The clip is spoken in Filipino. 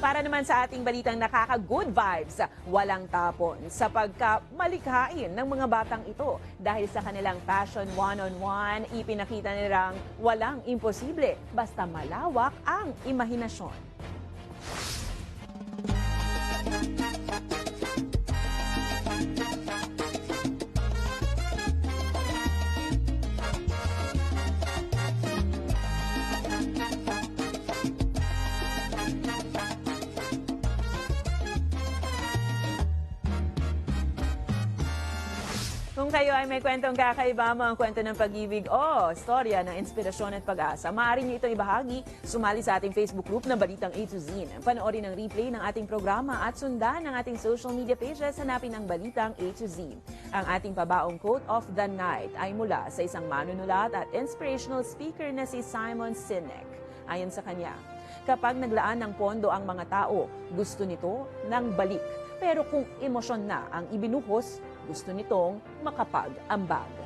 Para naman sa ating balitang nakaka-good vibes, walang tapon sa pagkamalikhain ng mga batang ito. Dahil sa kanilang Passion One-on-One, ipinakita nilang walang imposible basta malawak ang imahinasyon. Kung kayo ay may kwentong kakaiba, mga kwento ng pag-ibig o storya ng inspirasyon at pag-asa, maaari niyo ito ibahagi. Sumali sa ating Facebook group na Balitang A to Z. Panoorin ang replay ng ating programa at sundan ang ating social media pages. Hanapin ang Balitang A to Z. Ang ating pabaong quote of the night ay mula sa isang manunulat at inspirational speaker na si Simon Sinek. Ayon sa kanya, kapag naglaan ng pondo ang mga tao, gusto nito ng balik. Pero kung emosyon na ang ibinuhos, gusto nitong makapag-ambag.